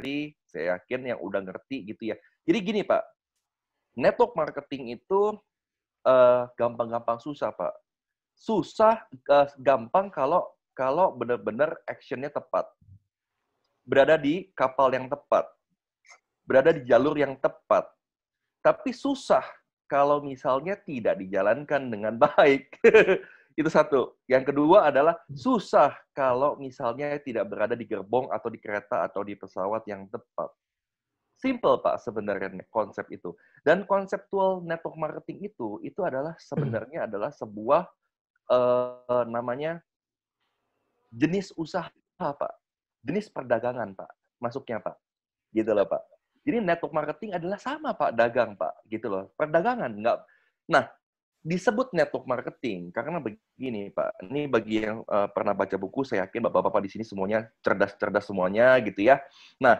sendiri, saya yakin yang udah ngerti gitu ya. Jadi gini Pak, network marketing itu gampang-gampang susah Pak. Susah, gampang kalau kalau benar-benar action-nya tepat. Berada di kapal yang tepat, berada di jalur yang tepat. Tapi susah kalau misalnya tidak dijalankan dengan baik. Itu satu. Yang kedua adalah susah kalau misalnya tidak berada di gerbong atau di kereta atau di pesawat yang tepat. Simple, Pak, sebenarnya konsep itu. Dan konseptual network marketing itu adalah sebenarnya adalah sebuah namanya jenis usaha, Pak. Jenis perdagangan, Pak. Masuknya, Pak. Gitu loh, Pak. Jadi network marketing adalah sama, Pak, dagang, Pak. Gitu loh. Perdagangan. Nggak. Nah, disebut network marketing karena begini, Pak. Ini bagi yang pernah baca buku, saya yakin Bapak-bapak di sini semuanya cerdas-cerdas semuanya, gitu ya. Nah,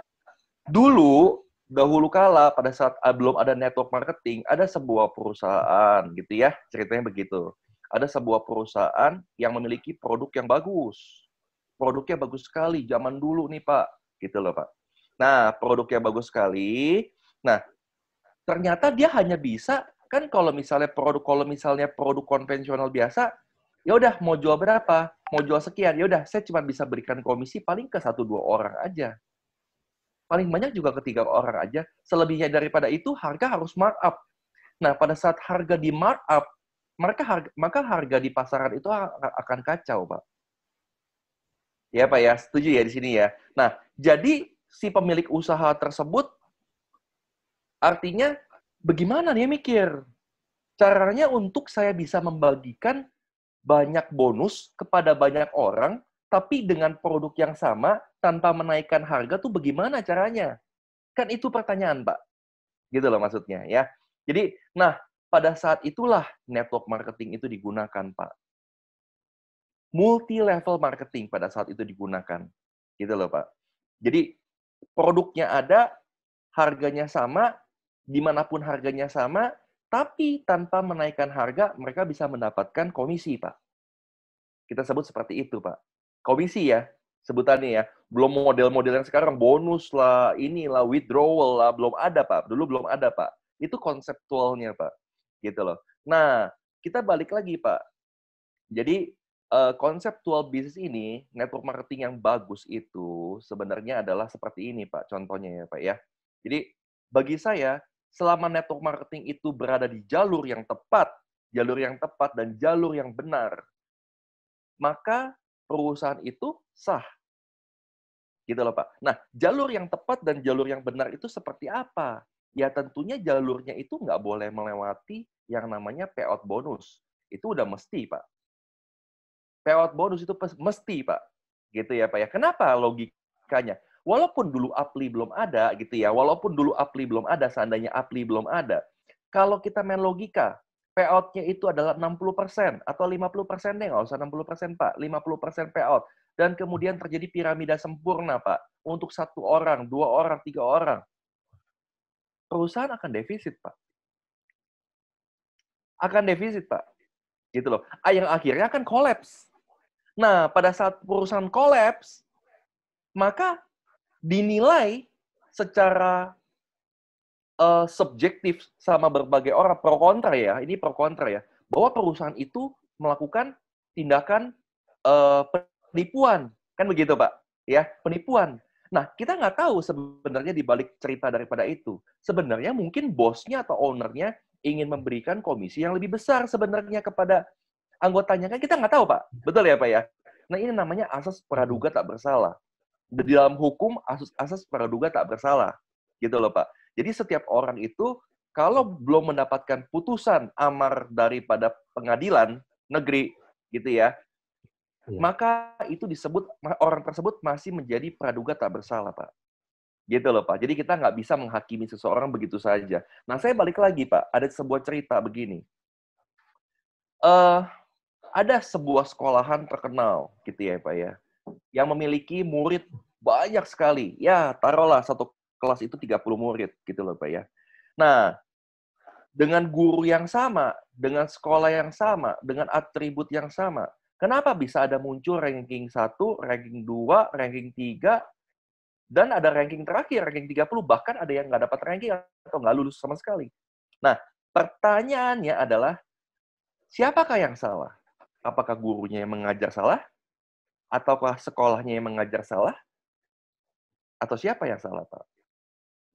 dahulu kala, pada saat belum ada network marketing, ada sebuah perusahaan, gitu ya. Ceritanya begitu. Ada sebuah perusahaan yang memiliki produk yang bagus. Produknya bagus sekali, zaman dulu nih, Pak. Gitu loh, Pak. Nah, produknya bagus sekali. Nah, ternyata dia hanya bisa, kan kalau misalnya produk konvensional biasa, ya udah mau jual berapa, mau jual sekian, ya udah saya cuma bisa berikan komisi paling ke 1-2 orang aja. Paling banyak juga ke 3 orang aja. Selebihnya daripada itu harga harus markup. Nah, pada saat harga di markup, maka harga di pasaran itu akan kacau, Pak. Ya, Pak ya, setuju ya di sini ya. Nah, jadi si pemilik usaha tersebut artinya bagaimana dia mikir? Caranya untuk saya bisa membagikan banyak bonus kepada banyak orang, tapi dengan produk yang sama, tanpa menaikkan harga tuh bagaimana caranya? Kan itu pertanyaan, Pak. Gitu loh maksudnya, ya. Jadi, nah, pada saat itulah network marketing itu digunakan, Pak. Multi-level marketing pada saat itu digunakan. Gitu loh, Pak. Jadi, produknya ada, harganya sama, dimanapun harganya sama, tapi tanpa menaikkan harga, mereka bisa mendapatkan komisi, Pak. Kita sebut seperti itu, Pak. Komisi ya, sebutannya ya. Belum model-model yang sekarang, bonus lah, inilah, withdrawal lah, belum ada, Pak. Dulu belum ada, Pak. Itu konseptualnya, Pak. Gitu loh. Nah, kita balik lagi, Pak. Jadi, konseptual bisnis ini, network marketing yang bagus itu sebenarnya adalah seperti ini, Pak, contohnya ya, Pak, ya. Jadi, bagi saya, selama network marketing itu berada di jalur yang tepat dan jalur yang benar, maka perusahaan itu sah. Gitu loh, Pak. Nah, jalur yang tepat dan jalur yang benar itu seperti apa? Ya tentunya jalurnya itu nggak boleh melewati yang namanya payout bonus. Itu udah mesti, Pak. Payout bonus itu mesti, Pak. Gitu ya, Pak ya. Kenapa logikanya? Walaupun dulu Apply belum ada, gitu ya. Walaupun dulu Apply belum ada, seandainya Apply belum ada. Kalau kita main logika, payout-nya itu adalah 60% atau 50% deh, nggak usah 60%, Pak. 50% payout. Dan kemudian terjadi piramida sempurna, Pak. Untuk 1 orang, 2 orang, 3 orang. Perusahaan akan defisit, Pak. Akan defisit, Pak. Gitu loh. Yang akhirnya akan kolaps. Nah, pada saat perusahaan kolaps, maka dinilai secara subjektif sama berbagai orang, pro kontra ya, ini pro kontra ya, bahwa perusahaan itu melakukan tindakan penipuan, kan begitu Pak? Ya, penipuan. Nah, kita nggak tahu sebenarnya di balik cerita daripada itu. Sebenarnya mungkin bosnya atau ownernya ingin memberikan komisi yang lebih besar sebenarnya kepada anggotanya, kan kita nggak tahu Pak. Betul ya Pak ya? Nah, ini namanya asas praduga tak bersalah. Di dalam hukum, asas praduga tak bersalah. Gitu loh, Pak. Jadi setiap orang itu, kalau belum mendapatkan putusan amar daripada pengadilan negeri, gitu ya, maka itu disebut, orang tersebut masih menjadi praduga tak bersalah, Pak. Gitu loh, Pak. Jadi kita nggak bisa menghakimi seseorang begitu saja. Nah, saya balik lagi, Pak. Ada sebuah cerita begini. Ada sebuah sekolahan terkenal, gitu ya, Pak ya, yang memiliki murid banyak sekali. Ya, taruhlah satu kelas itu 30 murid, gitu loh, Pak ya. Nah, dengan guru yang sama, dengan sekolah yang sama, dengan atribut yang sama, kenapa bisa ada muncul ranking 1, ranking 2, ranking 3, Dan ada ranking terakhir, ranking 30, bahkan ada yang nggak dapat ranking atau nggak lulus sama sekali. Nah, pertanyaannya adalah, siapakah yang salah? Apakah gurunya yang mengajar salah? Ataukah sekolahnya yang mengajar salah? Atau siapa yang salah, Pak?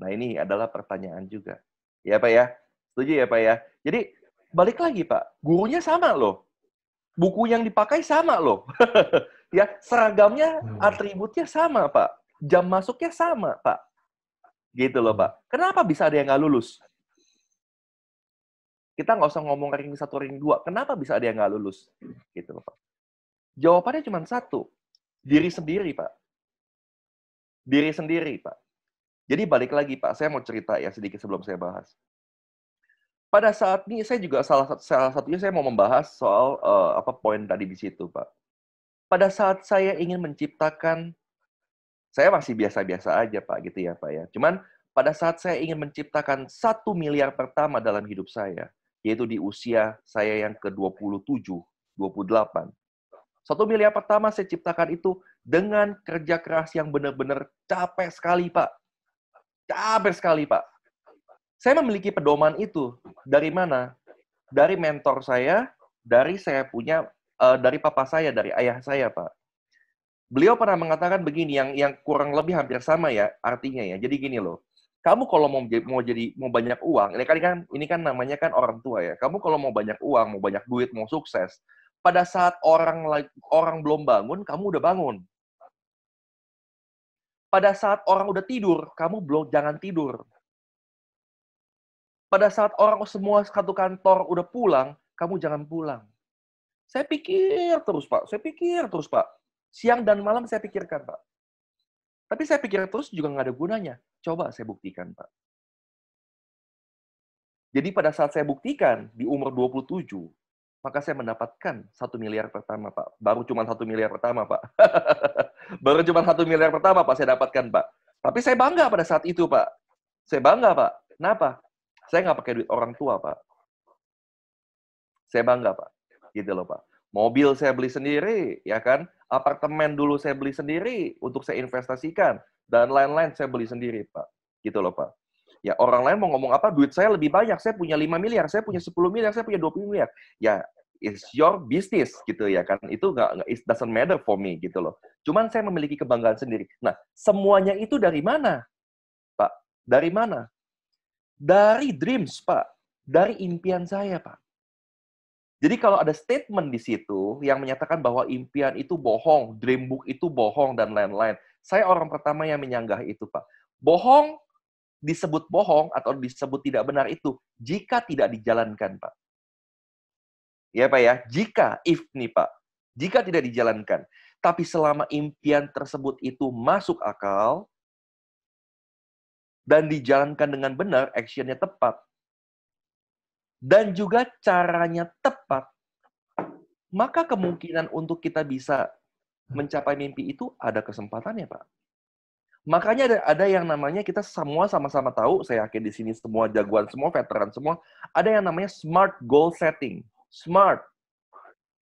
Nah, ini adalah pertanyaan juga. Ya, Pak ya? Setuju ya, Pak ya? Jadi, balik lagi, Pak. Gurunya sama loh. Buku yang dipakai sama loh. Ya, seragamnya, atributnya sama, Pak. Jam masuknya sama, Pak. Gitu loh, Pak. Kenapa bisa ada yang nggak lulus? Kita nggak usah ngomong ranking 1, ranking 2. Kenapa bisa ada yang nggak lulus? Gitu loh, Pak. Jawabannya cuma satu. Diri sendiri, Pak. Diri sendiri, Pak. Jadi balik lagi, Pak. Saya mau cerita ya sedikit sebelum saya bahas. Pada saat ini saya juga salah satunya saya mau membahas soal apa poin tadi di situ, Pak. Pada saat saya ingin menciptakan, saya masih biasa-biasa aja, Pak, gitu ya, Pak ya. Cuman pada saat saya ingin menciptakan 1 miliar pertama dalam hidup saya, yaitu di usia saya yang ke-27, 28. 1 miliar pertama saya ciptakan itu dengan kerja keras yang benar-benar capek sekali, Pak. Capek sekali, Pak. Saya memiliki pedoman itu. Dari mana? Dari mentor saya, dari saya punya, dari papa saya, dari ayah saya, Pak. Beliau pernah mengatakan begini, yang kurang lebih hampir sama ya, artinya ya. Jadi gini loh, kamu kalau mau banyak uang, ini kan namanya kan orang tua ya. Kamu kalau mau banyak uang, mau banyak duit, mau sukses, pada saat orang belum bangun, kamu udah bangun. Pada saat orang udah tidur, kamu jangan tidur. Pada saat orang semua satu kantor udah pulang, kamu jangan pulang. Saya pikir terus, Pak. Saya pikir terus, Pak. Siang dan malam saya pikirkan, Pak. Tapi saya pikir terus juga nggak ada gunanya. Coba saya buktikan, Pak. Jadi pada saat saya buktikan di umur 27, maka saya mendapatkan 1 miliar pertama, Pak. Baru cuma 1 miliar pertama, Pak. Baru cuma 1 miliar pertama, Pak, saya dapatkan, Pak. Tapi saya bangga pada saat itu, Pak. Saya bangga, Pak. Kenapa? Saya nggak pakai duit orang tua, Pak. Saya bangga, Pak. Gitu loh, Pak. Mobil saya beli sendiri, ya kan? Apartemen dulu saya beli sendiri untuk saya investasikan. Dan lain-lain saya beli sendiri, Pak. Gitu loh, Pak. Ya, orang lain mau ngomong apa, duit saya lebih banyak. Saya punya 5 miliar, saya punya 10 miliar, saya punya 20 miliar. Ya, it's your business, gitu ya kan. Itu it doesn't matter for me, gitu loh. Cuman saya memiliki kebanggaan sendiri. Nah, semuanya itu dari mana, Pak? Dari mana? Dari dreams, Pak. Dari impian saya, Pak. Jadi kalau ada statement di situ yang menyatakan bahwa impian itu bohong, dream book itu bohong, dan lain-lain. Saya orang pertama yang menyanggah itu, Pak. Bohong disebut bohong atau disebut tidak benar itu jika tidak dijalankan, Pak. Ya, Pak ya. If nih, Pak. Jika tidak dijalankan. Tapi selama impian tersebut itu masuk akal dan dijalankan dengan benar, actionnya tepat, dan juga caranya tepat, maka kemungkinan untuk kita bisa mencapai mimpi itu ada kesempatannya, Pak. Makanya ada yang namanya kita semua sama-sama tahu, saya yakin di sini semua jagoan semua, veteran semua, ada yang namanya smart goal setting. Smart,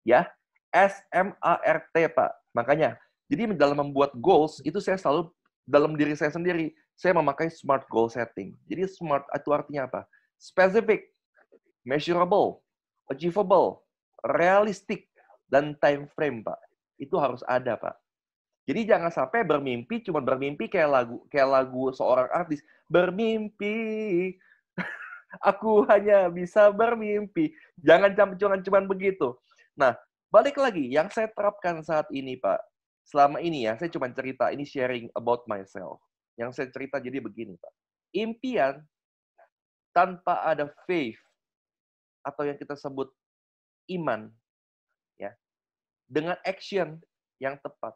ya. SMART, Pak. Makanya, jadi dalam membuat goals, itu saya selalu, dalam diri saya sendiri, saya memakai smart goal setting. Jadi smart itu artinya apa? Specific, measurable, achievable, realistic, dan time frame, Pak. Itu harus ada, Pak. Jadi jangan sampai cuma bermimpi kayak lagu seorang artis. Bermimpi, aku hanya bisa bermimpi. Jangan cuma begitu. Nah, balik lagi, yang saya terapkan saat ini, Pak. Selama ini ya, saya cuma cerita, ini sharing about myself. Yang saya cerita jadi begini, Pak. Impian tanpa ada faith, atau yang kita sebut iman, ya, dengan action yang tepat,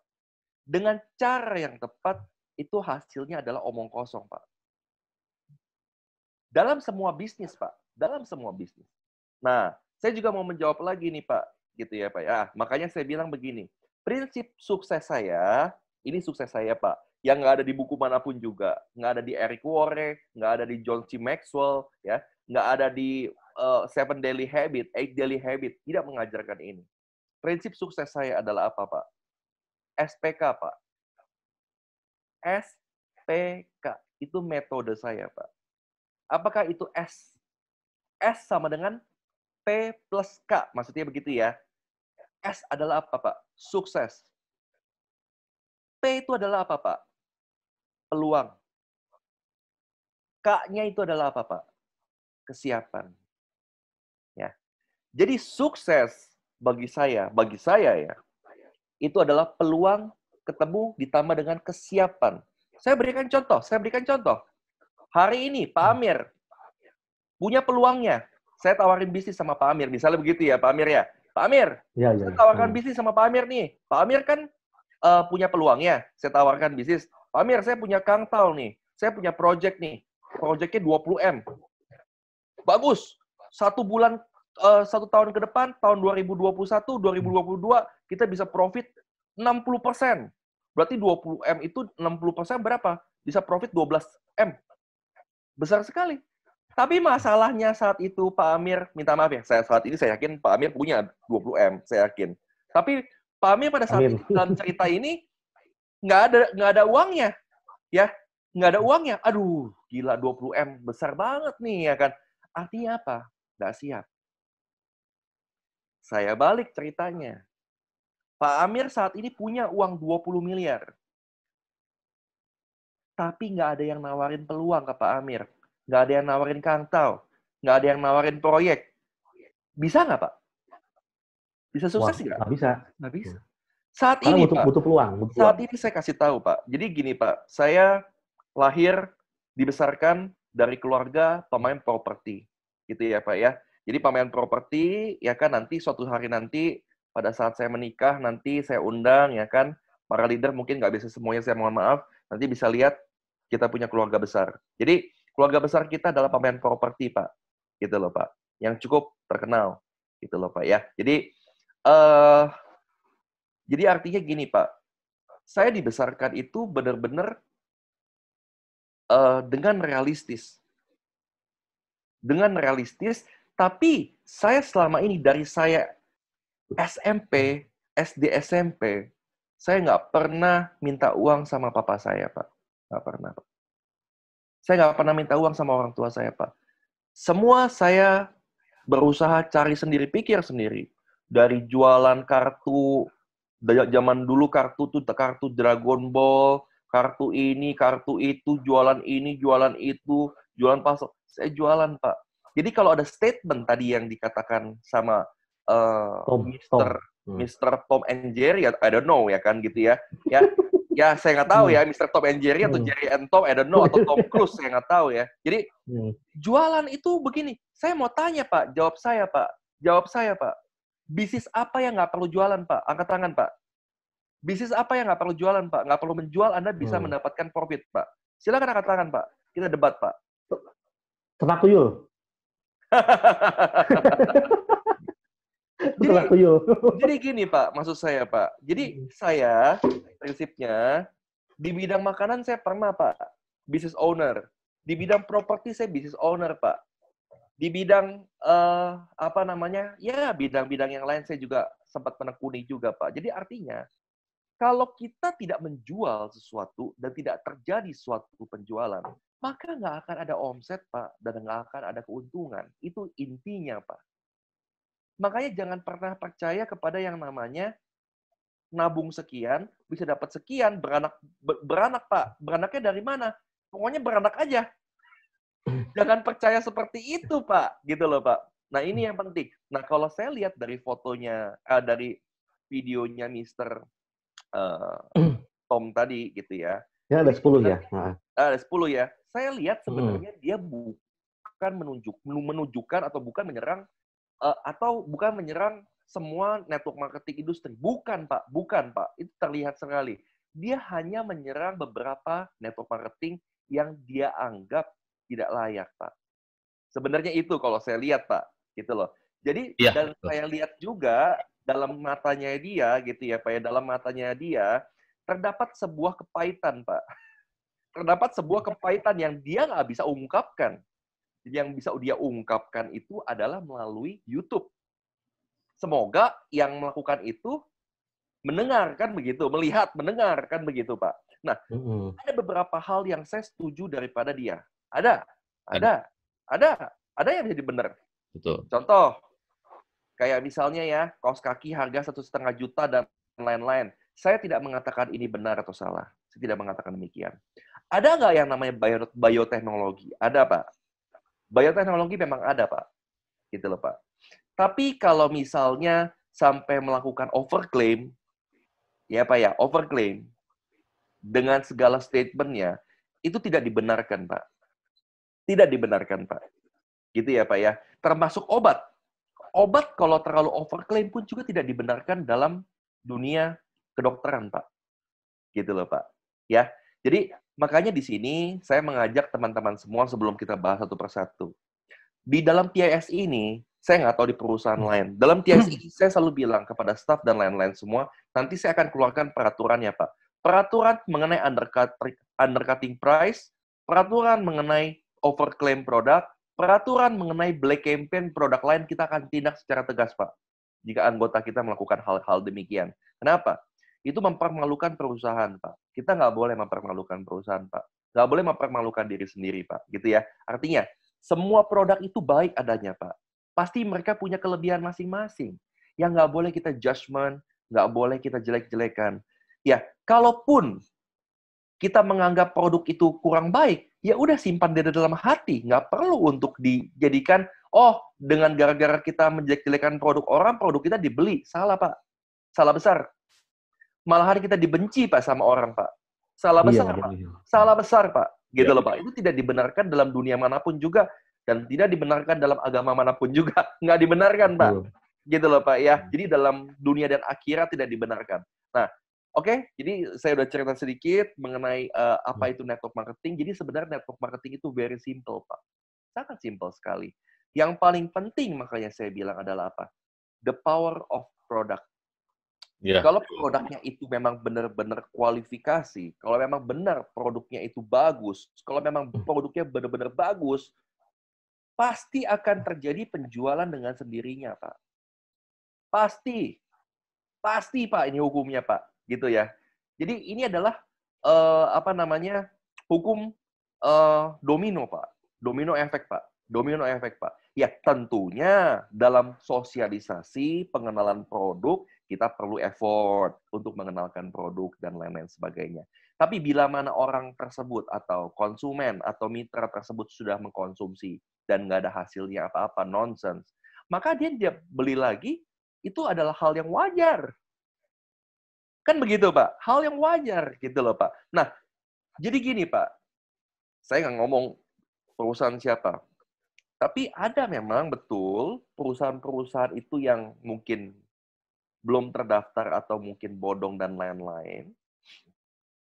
dengan cara yang tepat, itu hasilnya adalah omong kosong, Pak. Dalam semua bisnis, Pak. Dalam semua bisnis. Nah, saya juga mau menjawab lagi nih, Pak. Gitu ya, Pak. Ya, makanya saya bilang begini. Prinsip sukses saya, ini sukses saya, Pak. Yang nggak ada di buku manapun juga. Nggak ada di Eric Worre, nggak ada di John C. Maxwell, ya, nggak ada di 7 Daily Habit, 8 Daily Habit. Tidak mengajarkan ini. Prinsip sukses saya adalah apa, Pak? SPK, Pak. PK. Itu metode saya, Pak. Apakah itu S? S sama dengan P plus K. Maksudnya begitu ya. S adalah apa, Pak? Sukses. P itu adalah apa, Pak? Peluang. K-nya itu adalah apa, Pak? Kesiapan. Ya. Jadi sukses bagi saya ya, itu adalah peluang ketemu ditambah dengan kesiapan. Saya berikan contoh. Hari ini Pak Amir punya peluangnya. Saya tawarin bisnis sama Pak Amir. Misalnya begitu ya, Pak Amir ya. Pak Amir, saya tawarkan bisnis sama Pak Amir nih. Pak Amir kan punya peluangnya. Saya tawarkan bisnis. Pak Amir, saya punya kangtau nih. Saya punya project nih. Projectnya 20M. Bagus. 1 tahun ke depan, tahun 2021, 2022, kita bisa profit 60%. Berarti 20M itu 60% berapa? Bisa profit 12M. Besar sekali. Tapi masalahnya saat itu Pak Amir, minta maaf ya, saat ini saya yakin Pak Amir punya 20M, saya yakin. Tapi Pak Amir pada saat ini, dalam cerita ini, nggak ada uangnya. Ya, nggak ada uangnya. Aduh, gila 20M, besar banget nih, ya kan. Artinya apa? Nggak siap. Saya balik ceritanya. Pak Amir saat ini punya uang 20 miliar. Tapi nggak ada yang nawarin peluang ke Pak Amir. Nggak ada yang nawarin kangtau. Nggak ada yang nawarin proyek. Bisa nggak, Pak? Bisa sukses nggak? Nggak bisa. Nggak bisa. Saat ini, Pak. Butuh peluang. Saat ini saya kasih tahu, Pak. Jadi gini, Pak. Saya lahir, dibesarkan dari keluarga pemain properti. Gitu ya, Pak ya. Jadi pemain properti, ya kan, nanti suatu hari nanti, pada saat saya menikah, nanti saya undang, ya kan, para leader mungkin nggak bisa semuanya, saya mohon maaf, nanti bisa lihat kita punya keluarga besar. Jadi, keluarga besar kita adalah pemain properti, Pak. Gitu loh, Pak. Yang cukup terkenal. Gitu loh, Pak ya. Jadi artinya gini, Pak. Saya dibesarkan itu benar-benar dengan realistis. Dengan realistis, tapi saya selama ini dari saya SMP, SD SMP, saya nggak pernah minta uang sama papa saya, Pak. Nggak pernah, Pak. Saya nggak pernah minta uang sama orang tua saya, Pak. Semua saya berusaha cari sendiri, pikir sendiri. Dari jualan kartu, zaman dulu kartu Dragon Ball, kartu ini, kartu itu, jualan ini, jualan itu, jualan pasok. Saya jualan, Pak. Jadi kalau ada statement tadi yang dikatakan sama Mr. Tom and Jerry, I don't know ya kan gitu ya. Ya saya nggak tahu ya Mr. Tom and Jerry atau Jerry and Tom, I don't know, atau Tom Cruise, saya nggak tahu ya. Jadi jualan itu begini. Saya mau tanya, Pak, jawab saya, Pak. Bisnis apa yang nggak perlu jualan, Pak? Angkat tangan, Pak. Bisnis apa yang nggak perlu jualan, Pak? Nggak perlu menjual, Anda bisa mendapatkan profit, Pak. Silakan angkat tangan, Pak. Kita debat, Pak. Ternak tuyul. Jadi gini, Pak, maksud saya, Pak. Jadi saya prinsipnya di bidang makanan saya pernah, Pak, business owner. Di bidang properti saya business owner, Pak. Di bidang bidang-bidang yang lain saya juga sempat menekuni juga, Pak. Jadi artinya kalau kita tidak menjual sesuatu dan tidak terjadi suatu penjualan, maka nggak akan ada omset, Pak, dan nggak akan ada keuntungan. Itu intinya, Pak. Makanya jangan pernah percaya kepada yang namanya nabung sekian, bisa dapat sekian, beranak, Pak. Beranaknya dari mana? Pokoknya beranak aja. Jangan percaya seperti itu, Pak. Gitu loh, Pak. Nah, ini yang penting. Nah, kalau saya lihat dari fotonya, dari videonya Mr. Tom tadi, gitu ya. Ya, ada 10 ya. Ada 10 ya. Saya lihat sebenarnya dia bukan menunjukkan atau bukan menyerang semua network marketing industri. Bukan, Pak. Itu terlihat sekali. Dia hanya menyerang beberapa network marketing yang dia anggap tidak layak, Pak. Sebenarnya itu kalau saya lihat, Pak. Gitu loh. Jadi, dan saya lihat juga dalam matanya dia, gitu ya, Pak, ya, dalam matanya dia, terdapat sebuah kepahitan, Pak. Terdapat sebuah kepahitan yang dia nggak bisa ungkapkan. Yang bisa dia ungkapkan itu adalah melalui YouTube. Semoga yang melakukan itu mendengarkan begitu, mendengarkan begitu, Pak. Nah, ada beberapa hal yang saya setuju daripada dia. Ada yang jadi benar. Betul. Contoh, kayak misalnya ya, kaos kaki harga 1,5 juta dan lain-lain. Saya tidak mengatakan ini benar atau salah. Saya tidak mengatakan demikian. Ada nggak yang namanya bioteknologi? Ada, Pak. Bioteknologi memang ada, Pak. Gitu loh, Pak. Tapi kalau misalnya sampai melakukan overclaim, ya Pak ya, overclaim, dengan segala statement-nya, itu tidak dibenarkan, Pak. Tidak dibenarkan, Pak. Gitu ya, Pak ya. Termasuk obat. Obat kalau terlalu overclaim pun juga tidak dibenarkan dalam dunia kedokteran, Pak. Gitu loh, Pak. Ya. Jadi, makanya di sini saya mengajak teman-teman semua sebelum kita bahas satu persatu. Di dalam TIS ini, saya nggak tahu di perusahaan lain. Dalam TIS ini, saya selalu bilang kepada staff dan lain-lain semua, nanti saya akan keluarkan peraturannya, Pak. Peraturan mengenai undercutting price, peraturan mengenai overclaim produk, peraturan mengenai black campaign produk lain, kita akan tindak secara tegas, Pak. Jika anggota kita melakukan hal-hal demikian. Kenapa? Itu mempermalukan perusahaan, Pak. Kita nggak boleh mempermalukan perusahaan, Pak. Nggak boleh mempermalukan diri sendiri, Pak. Gitu ya. Artinya, semua produk itu baik adanya, Pak. Pasti mereka punya kelebihan masing-masing. Yang nggak boleh kita judgment, nggak boleh kita jelek-jelekan. Ya, kalaupun kita menganggap produk itu kurang baik, ya udah simpan di dalam hati. Nggak perlu untuk dijadikan, oh, dengan gara-gara kita menjelek-jelekan produk orang, produk kita dibeli. Salah, Pak. Salah besar. Malahan kita dibenci, Pak, sama orang, Pak. Salah besar, Pak. Salah besar, Pak. Gitu loh, Pak. Itu tidak dibenarkan dalam dunia manapun juga. Dan tidak dibenarkan dalam agama manapun juga. Nggak dibenarkan, Pak. Gitu loh, Pak. Ya. Jadi dalam dunia dan akhirat tidak dibenarkan. Nah, oke. Jadi saya udah cerita sedikit mengenai apa itu network marketing. Jadi sebenarnya network marketing itu very simple, Pak. Sangat simple sekali. Yang paling penting makanya saya bilang adalah apa? The power of product. Yeah. Kalau produknya itu memang benar-benar kualifikasi, kalau memang benar produknya itu bagus, kalau memang produknya benar-benar bagus, pasti akan terjadi penjualan dengan sendirinya, Pak. Pasti, Pak, ini hukumnya, Pak, gitu ya. Jadi ini adalah hukum domino, Pak, domino efek, Pak. Ya tentunya dalam sosialisasi pengenalan produk kita perlu effort untuk mengenalkan produk dan lain-lain sebagainya. Tapi bila mana orang tersebut atau konsumen atau mitra tersebut sudah mengkonsumsi dan nggak ada hasilnya apa-apa, nonsense, maka dia beli lagi, itu adalah hal yang wajar. Kan begitu, Pak? Hal yang wajar gitu loh, Pak. Nah, jadi gini, Pak. Saya nggak ngomong perusahaan siapa. Tapi ada memang betul perusahaan-perusahaan itu yang mungkin belum terdaftar atau mungkin bodong dan lain-lain.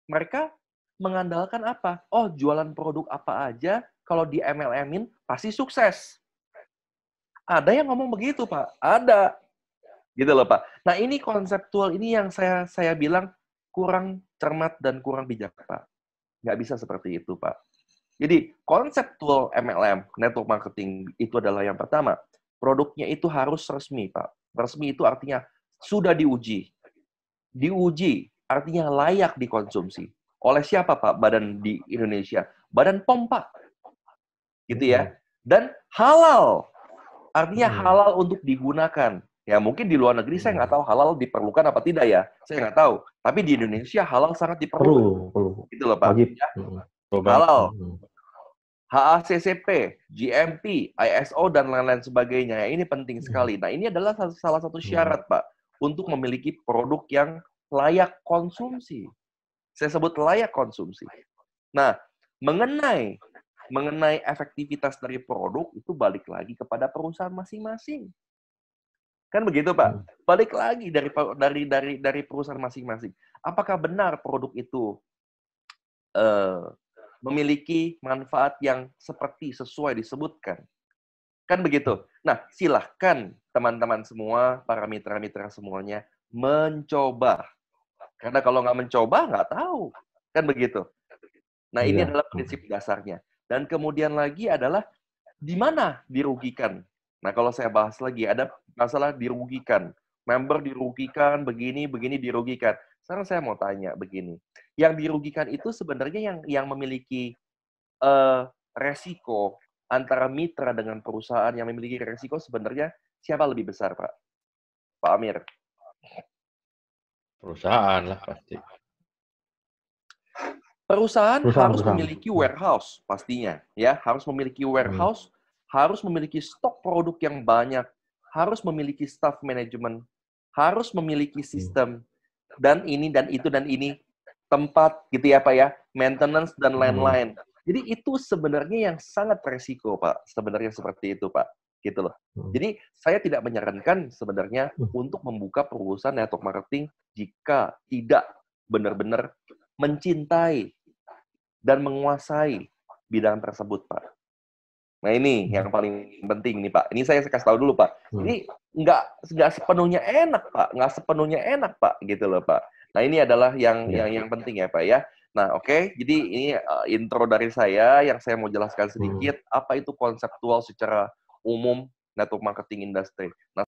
Mereka mengandalkan apa? Oh, jualan produk apa aja, kalau di MLM-in pasti sukses. Ada yang ngomong begitu, Pak. Ada. Gitu loh, Pak. Nah, ini konseptual ini yang saya bilang kurang cermat dan kurang bijak, Pak. Nggak bisa seperti itu, Pak. Jadi, konseptual MLM, network marketing, itu adalah yang pertama. Produknya itu harus resmi, Pak. Resmi itu artinya sudah diuji. Diuji, artinya layak dikonsumsi. Oleh siapa, Pak? Badan di Indonesia. Badan POM, Pak. Gitu ya. Dan halal. Artinya halal untuk digunakan. Ya, mungkin di luar negeri saya nggak tahu halal diperlukan apa tidak ya. Saya nggak tahu. Tapi di Indonesia halal sangat diperlukan. Perlu. Gitu loh, Pak. Ya. Halal. HACCP, GMP, ISO, dan lain-lain sebagainya. Ya, ini penting sekali. Nah, ini adalah salah satu syarat, Pak, untuk memiliki produk yang layak konsumsi. Saya sebut layak konsumsi. Nah, mengenai efektivitas dari produk, itu balik lagi kepada perusahaan masing-masing. Kan begitu, Pak? Balik lagi dari perusahaan masing-masing. Apakah benar produk itu memiliki manfaat yang sesuai disebutkan. Kan begitu. Nah, silahkan teman-teman semua, para mitra-mitra semuanya, mencoba. Karena kalau nggak mencoba, nggak tahu. Kan begitu. Nah, ini adalah prinsip dasarnya. Dan kemudian lagi adalah, di mana dirugikan? Nah, kalau saya bahas lagi, ada masalah dirugikan. Member dirugikan, begini dirugikan. Sekarang saya mau tanya begini, yang dirugikan itu sebenarnya yang memiliki resiko antara mitra dengan perusahaan yang memiliki resiko sebenarnya siapa lebih besar, Pak? Pak Amir? Perusahaan lah pasti. Perusahaan harus Perusahaan. memiliki warehouse pastinya, ya, harus memiliki warehouse, harus memiliki stok produk yang banyak, harus memiliki staff manajemen, harus memiliki sistem, dan ini dan itu dan ini, tempat gitu ya Pak ya, maintenance dan lain-lain. Jadi itu sebenarnya yang sangat resiko Pak, sebenarnya seperti itu Pak, gitu loh. Jadi saya tidak menyarankan sebenarnya untuk membuka perusahaan network marketing jika tidak benar-benar mencintai dan menguasai bidang tersebut, Pak. Nah ini yang paling penting nih, Pak. Ini saya kasih tahu dulu, Pak. Ini nggak sepenuhnya enak, Pak. Nggak sepenuhnya enak, Pak. Gitu loh, Pak. Nah ini adalah yang penting ya, Pak ya. Nah oke. Jadi ini intro dari saya yang saya mau jelaskan sedikit. Apa itu konseptual secara umum network marketing industry. Nah